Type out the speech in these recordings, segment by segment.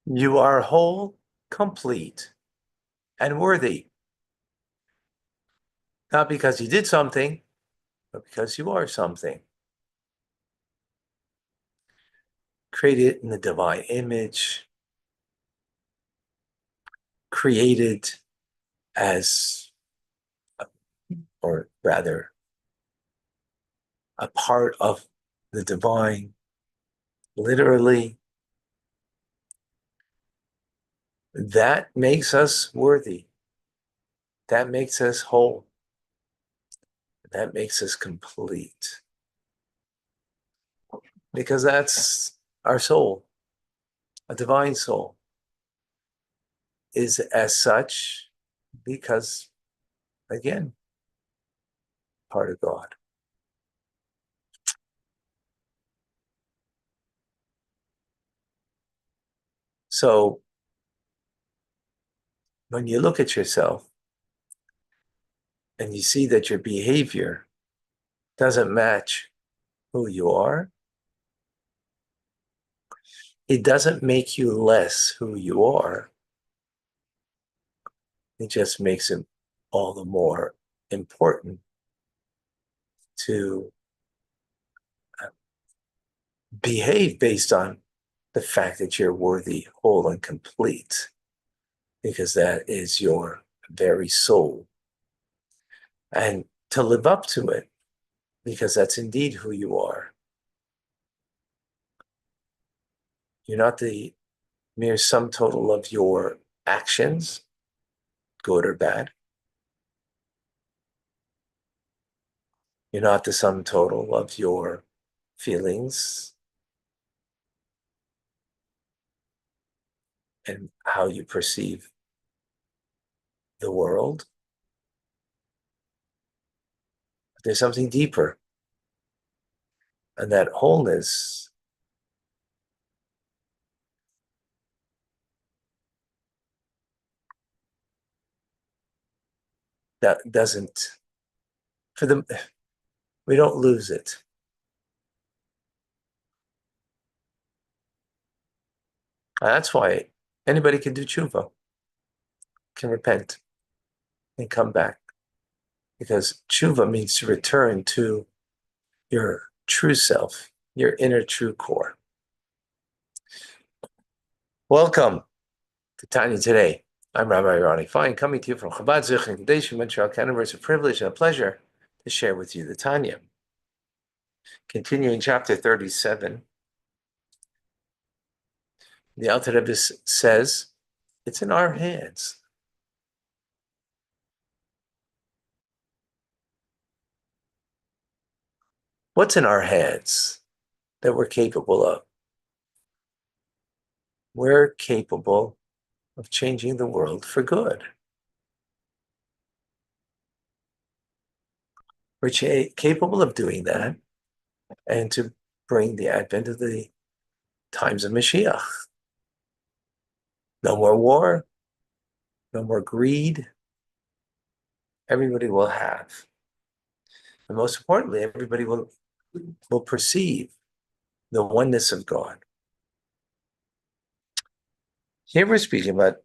You are whole, complete, and worthy. Not because you did something, but because you are something. Created in the divine image, created as, or rather, a part of the divine, literally. That makes us worthy. That makes us whole. That makes us complete. Because that's our soul. A divine soul is as such because, again, part of God. So when you look at yourself and you see that your behavior doesn't match who you are, it doesn't make you less who you are. It just makes it all the more important to behave based on the fact that you're worthy, whole, and complete, because that is your very soul. And to live up to it, because that's indeed who you are. You're not the mere sum total of your actions, good or bad. You're not the sum total of your feelings and how you perceive the world. There's something deeper. And that wholeness that doesn't, for the, we don't lose it. And that's why anybody can do tshuva, can repent and come back. Because tshuva means to return to your true self, your inner true core. Welcome to Tanya Today. I'm Rabbi Ronnie Fine, coming to you from Chabad Zich in Kadesh, Montreal, Canada. It's a privilege and a pleasure to share with you the Tanya. Continuing chapter 37, the Alter Rebbe says, it's in our hands. What's in our hands that we're capable of? We're capable of changing the world for good. We're capable of doing that and to bring the advent of the times of Mashiach. No more war, no more greed. Everybody will have. And most importantly, everybody will perceive the oneness of God. Here we're speaking about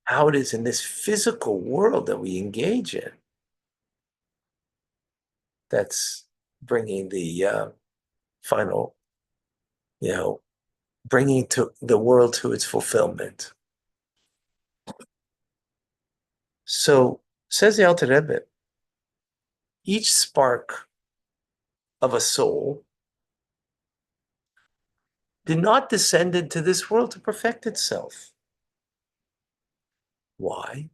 how it is in this physical world that we engage in that's bringing the final, bringing to the world to its fulfillment. So, says the Alter Rebbe, each spark of a soul did not descend into this world to perfect itself. Why?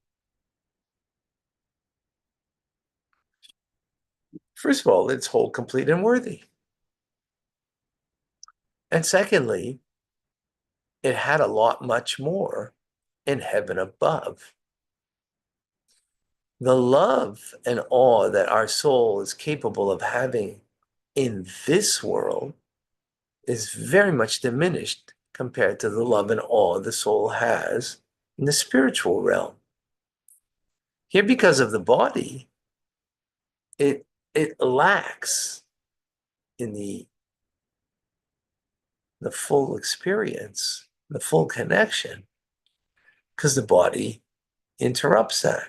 First of all, it's whole, complete, and worthy. And secondly, it had a lot much more in heaven above. The love and awe that our soul is capable of having in this world is very much diminished compared to the love and awe the soul has in the spiritual realm. Here, because of the body, it lacks in the the full experience, the full connection, because the body interrupts that.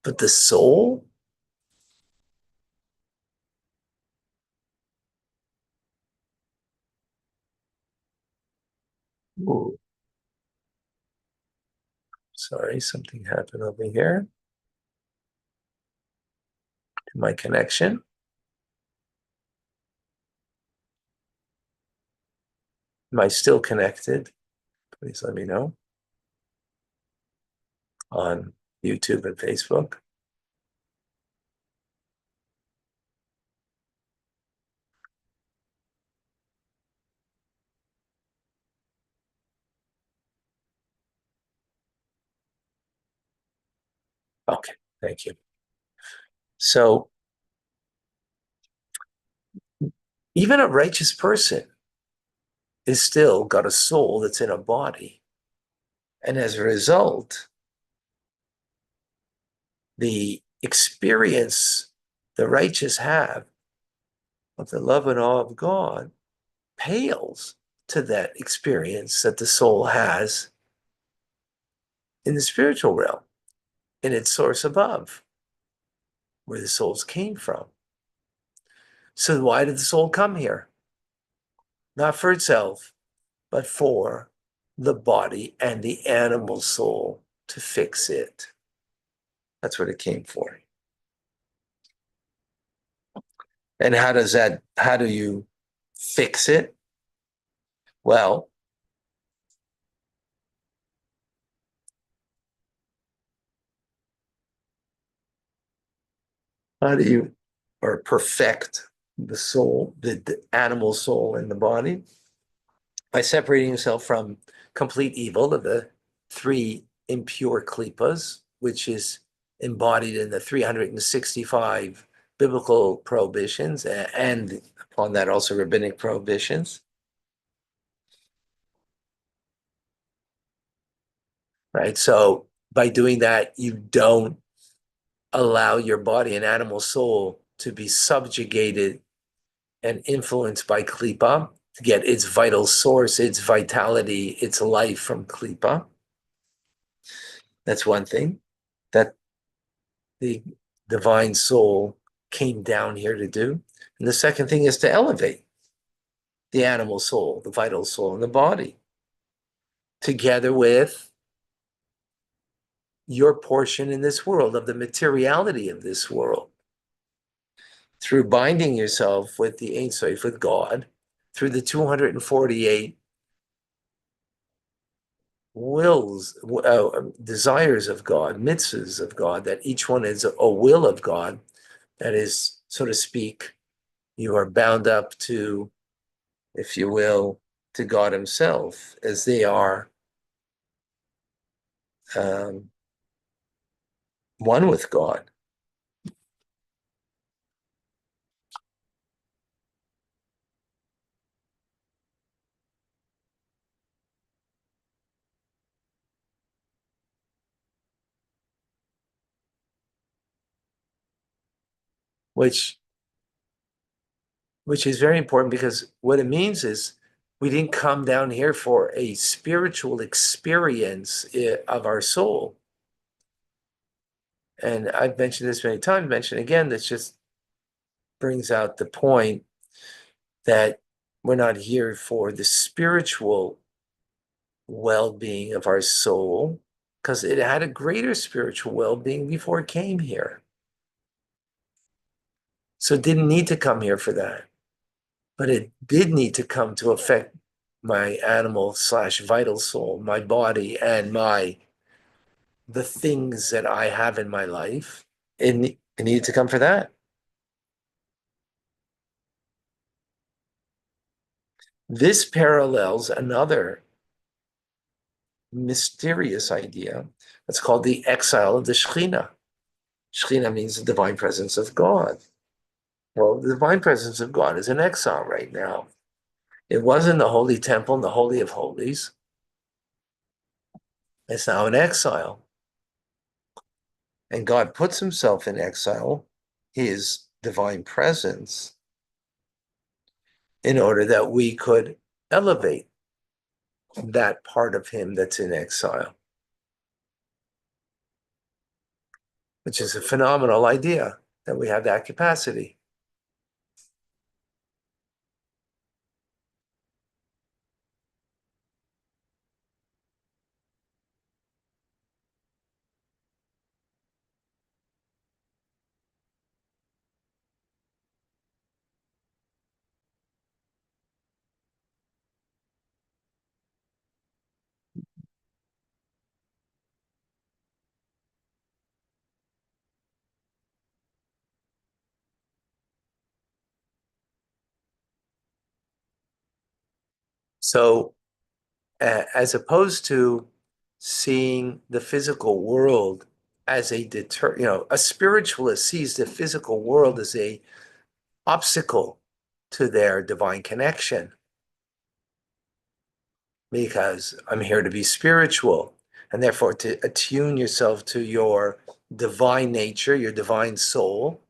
But the soul, ooh, sorry, something happened over here to my connection. Am I still connected? Please let me know on YouTube and Facebook. Okay, thank you. So even a righteous person is still got a soul that's in a body. And as a result, the experience the righteous have of the love and awe of God pales to that experience that the soul has in the spiritual realm, in its source above, where the souls came from. So why did the soul come here? Not for itself, but for the body and the animal soul to fix it. That's what it came for. And how do you fix it? Well, how do you or perfect the soul, the animal soul in the body? By separating yourself from complete evil of the three impure klipas, which is embodied in the 365 biblical prohibitions and upon that also rabbinic prohibitions. Right? So by doing that, you don't allow your body and animal soul to be subjugated and influenced by klipa to get its vital source, its vitality, its life from klipa. That's one thing that the divine soul came down here to do. And the second thing is to elevate the animal soul, the vital soul in the body, together with your portion in this world, of the materiality of this world, through binding yourself with the Ein Sof, with God, through the 248 wills, desires of God, mitzvahs of God, that each one is a will of God, that is, so to speak, you are bound up to, if you will, to God Himself, as they are um, one with God. which which is very important, because what it means is we didn't come down here for a spiritual experience of our soul. And I've mentioned this many times, mention again, this just brings out the point that we're not here for the spiritual well-being of our soul, because it had a greater spiritual well-being before it came here. So it didn't need to come here for that. But it did need to come to affect my animal slash vital soul, my body, and the things that I have in my life. It needed to come for that. This parallels another mysterious idea that's called the exile of the Shekhinah. Shekhinah means the divine presence of God. Well, the divine presence of God is in exile right now. It was in the Holy Temple, in the Holy of Holies. It's now in exile. And God puts Himself in exile, His divine presence, in order that we could elevate that part of him that's in exile, which is a phenomenal idea that we have that capacity. So, as opposed to seeing the physical world as a spiritualist sees the physical world as a obstacle to their divine connection because I'm here to be spiritual and therefore to attune yourself to your divine nature, your divine soul,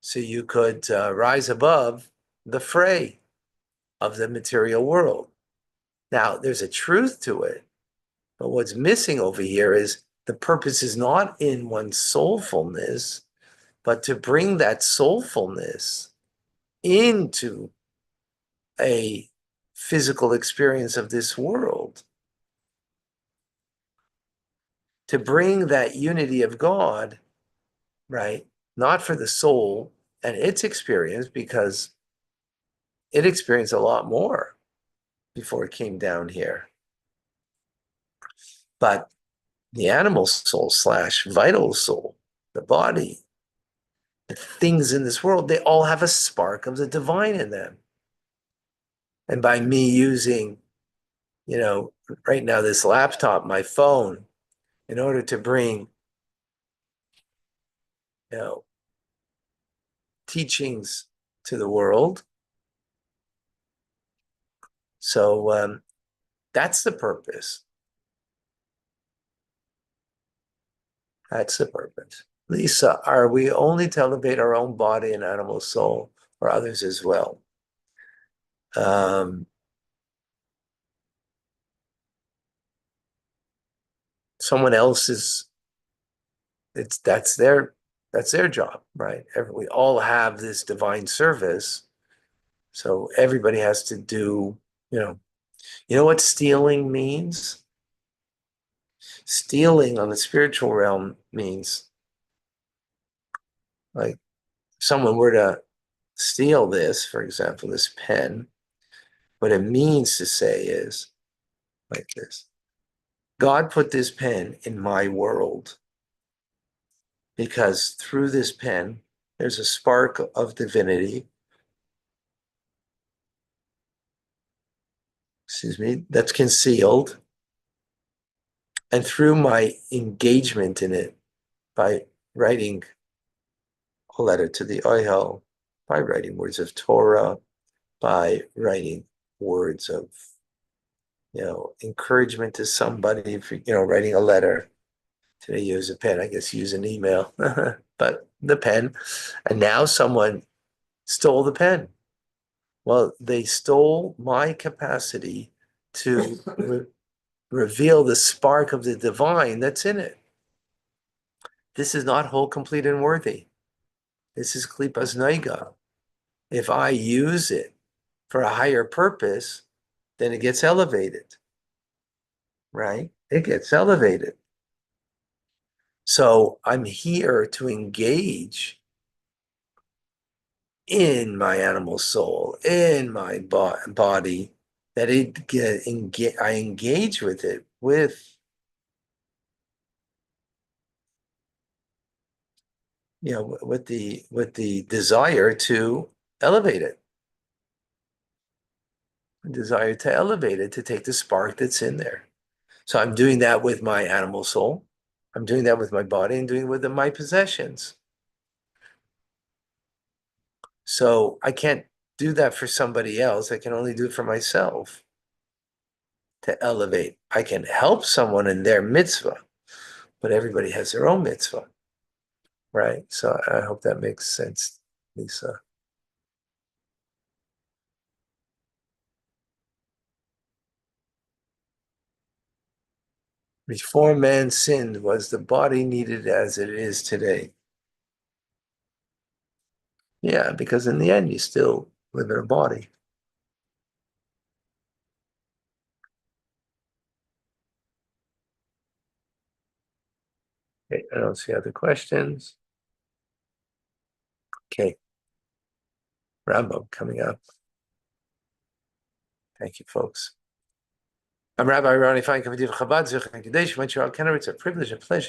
so you could rise above the fray of the material world. Now, there's a truth to it, but what's missing over here is the purpose is not in one's soulfulness, but to bring that soulfulness into a physical experience of this world, to bring that unity of God, right? Not for the soul and its experience, because it experienced a lot more before it came down here. But the animal soul slash vital soul, the body, the things in this world, they all have a spark of the divine in them. And by me using, right now, this laptop, my phone, in order to bring, you know, teachings to the world. So that's the purpose. That's the purpose. Lisa, are we only to elevate our own body and animal soul or others as well? Um, someone else's, that's their job, right? We all have this divine service. So everybody has to do, you know what stealing means? Stealing on the spiritual realm means like someone were to steal this, for example, this pen, what it means to say is like this. God put this pen in my world because through this pen, there's a spark of divinity, that's concealed. And through my engagement in it, by writing a letter to the Ohel, by writing words of Torah, by writing words of, encouragement to somebody, writing a letter. Today, use a pen. I guess use an email, but the pen. And now someone stole the pen. Well, they stole my capacity to reveal the spark of the divine that's in it. This is not whole, complete, and worthy. This is klipas noiga. If I use it for a higher purpose, then it gets elevated, right? It gets elevated. So I'm here to engage in my animal soul, in my body, that I engage with it with the desire to elevate it, desire to elevate it, to take the spark that's in there. So I'm doing that with my animal soul. I'm doing that with my body and doing it with my possessions. So I can't do that for somebody else. I can only do it for myself to elevate. I can help someone in their mitzvah, but everybody has their own mitzvah, right? So I hope that makes sense, Lisa. Before man sinned, was the body needed as it is today? Yeah, because in the end, you still live in a body. Okay, I don't see other questions. Okay, Rambam coming up. Thank you, folks. I'm Rabbi Ronnie Feinkamp, Chabad, Zurich, and Kadesh. It's a privilege and pleasure